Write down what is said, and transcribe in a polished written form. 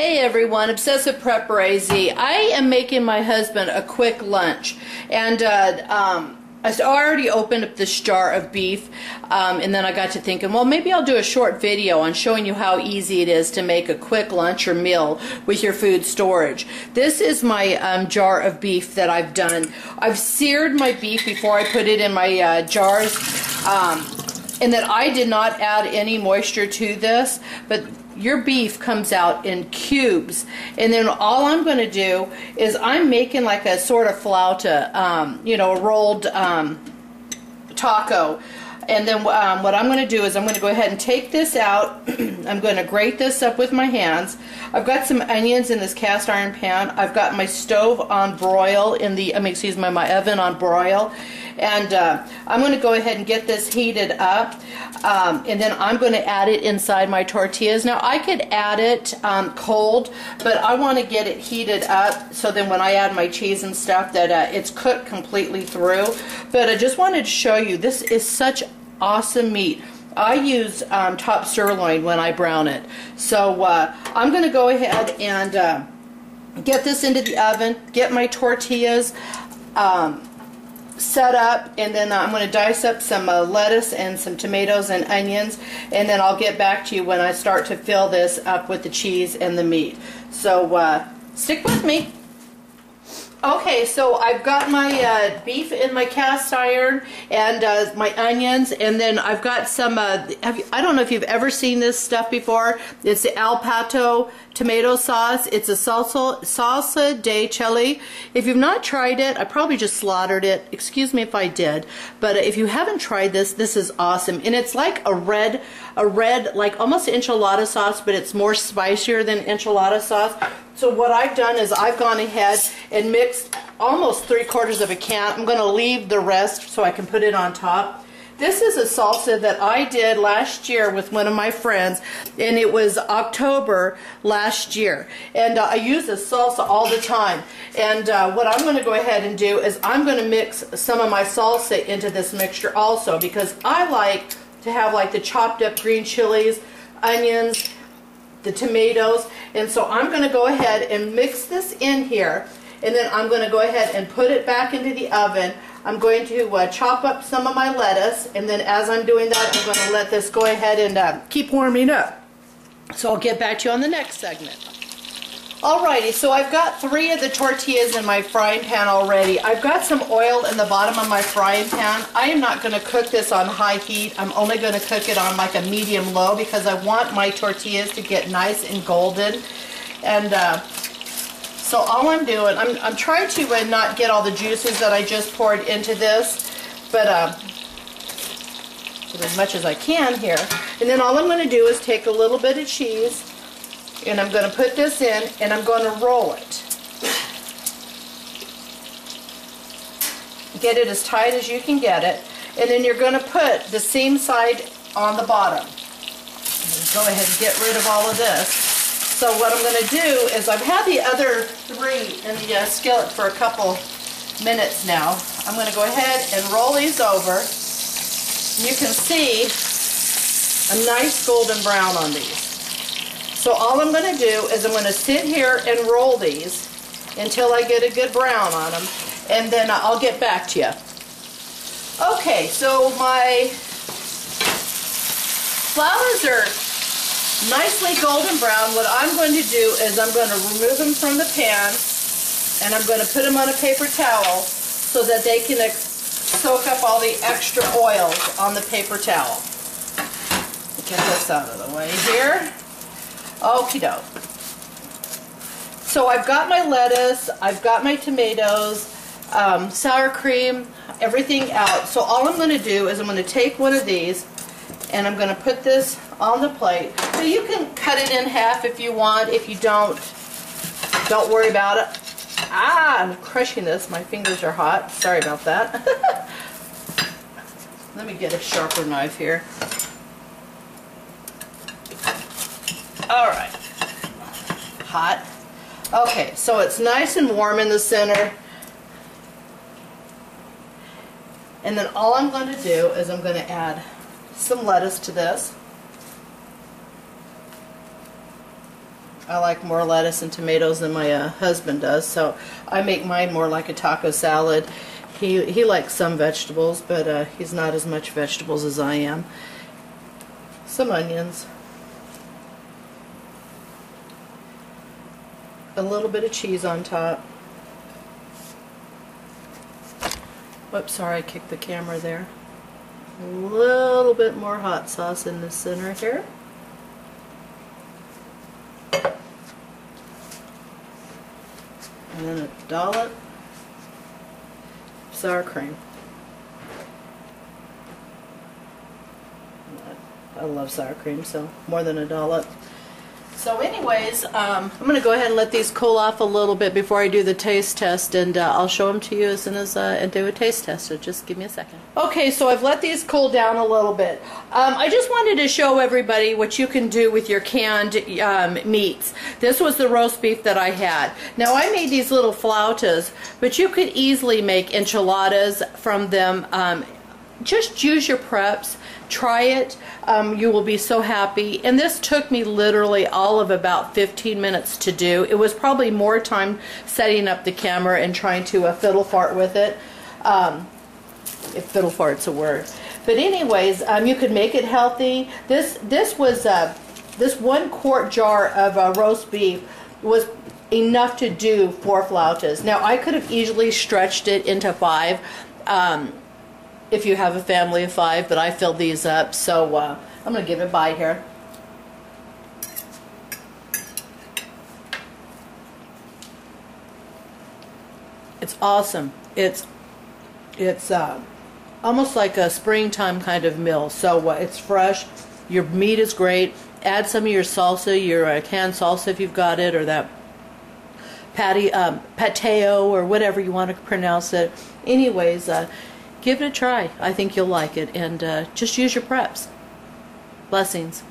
Hey everyone, Obsessive Prepper AZ. I am making my husband a quick lunch, and I already opened up this jar of beef, and then I got to thinking, well, maybe I'll do a short video on showing you how easy it is to make a quick lunch or meal with your food storage. This is my jar of beef that I've done. I've seared my beef before I put it in my jars, and that I did not add any moisture to this, but your beef comes out in cubes, and then all I'm going to do is I'm making like a sort of flauta, you know, a rolled taco. And then what I'm going to do is I'm going to go ahead and take this out. I'm going to grate this up with my hands. I've got some onions in this cast iron pan. I've got my stove on broil in the, excuse me, my oven on broil. And I'm going to go ahead and get this heated up. And then I'm going to add it inside my tortillas. Now I could add it cold, but I want to get it heated up so then when I add my cheese and stuff that it's cooked completely through. But I just wanted to show you, this is such awesome meat. I use top sirloin when I brown it. So I'm going to go ahead and get this into the oven, get my tortillas set up, and then I'm going to dice up some lettuce and some tomatoes and onions, and then I'll get back to you when I start to fill this up with the cheese and the meat. So stick with me. Okay, so I've got my beef in my cast iron and my onions, and then I've got some, I don't know if you've ever seen this stuff before. It's the Al Pato tomato sauce. It's a salsa de chile. If you've not tried it, I probably just slaughtered it. Excuse me if I did. But if you haven't tried this, this is awesome. And it's like a red, like almost enchilada sauce, but it's more spicier than enchilada sauce. So what I've done is I've gone ahead and mixed almost 3/4 of a can. I'm going to leave the rest so I can put it on top. This is a salsa that I did last year with one of my friends, and it was October last year. And I use this salsa all the time. And what I'm going to go ahead and do is I'm going to mix some of my salsa into this mixture also, because I like to have like the chopped up green chilies, onions, the tomatoes, and so I'm going to go ahead and mix this in here, and then I'm going to go ahead and put it back into the oven. I'm going to chop up some of my lettuce, and then as I'm doing that, I'm going to let this go ahead and keep warming up. So I'll get back to you on the next segment. Alrighty, so I've got 3 of the tortillas in my frying pan already. I've got some oil in the bottom of my frying pan. I am not going to cook this on high heat. I'm only going to cook it on like a medium low because I want my tortillas to get nice and golden. And so all I'm doing, I'm trying to not get all the juices that I just poured into this, but as much as I can here. And then all I'm going to do is take a little bit of cheese, and I'm going to put this in, and I'm going to roll it. Get it as tight as you can get it, and then you're going to put the seam side on the bottom. Go ahead and get rid of all of this. So what I'm going to do is I've had the other 3 in the skillet for a couple minutes now. I'm going to go ahead and roll these over. You can see a nice golden brown on these. So all I'm going to do is I'm going to sit here and roll these until I get a good brown on them, and then I'll get back to you. Okay, so my flowers are nicely golden brown. What I'm going to do is I'm going to remove them from the pan, and I'm going to put them on a paper towel so that they can soak up all the extra oils on the paper towel. Get this out of the way here. Okie doke. So I've got my lettuce, I've got my tomatoes, sour cream, everything out. So all I'm going to do is I'm going to take one of these, and I'm going to put this on the plate. So you can cut it in half if you want. If you don't worry about it. I'm crushing this. My fingers are hot. Sorry about that. Let me get a sharper knife here. Alright. Hot. Okay, so it's nice and warm in the center. And then all I'm going to do is I'm going to add some lettuce to this. I like more lettuce and tomatoes than my husband does, so I make mine more like a taco salad. He likes some vegetables, but he's not as much vegetables as I am. Some onions. A little bit of cheese on top. Whoops, sorry, I kicked the camera there. A little bit more hot sauce in the center here. And then a dollop of sour cream. I love sour cream, so more than a dollop. So anyways, I'm going to go ahead and let these cool off a little bit before I do the taste test, and I'll show them to you as soon as I do a taste test, so just give me a second. Okay, so I've let these cool down a little bit. I just wanted to show everybody what you can do with your canned meats. This was the roast beef that I had. Now I made these little flautas, but you could easily make enchiladas from them. Just use your preps. Try it. You will be so happy. And this took me literally all of about 15 minutes to do. It was probably more time setting up the camera and trying to fiddle fart with it. If fiddle fart's a word. But anyways, you could make it healthy. This was this 1 quart jar of roast beef was enough to do 4 flautas. Now I could have easily stretched it into 5. If you have a family of 5, but I filled these up, so I'm going to give it a bite here. It's awesome. It's almost like a springtime kind of meal. So it's fresh. Your meat is great. Add some of your salsa, your canned salsa if you've got it, or that pateo or whatever you want to pronounce it. Anyways, give it a try. I think you'll like it, and just use your preps. Blessings.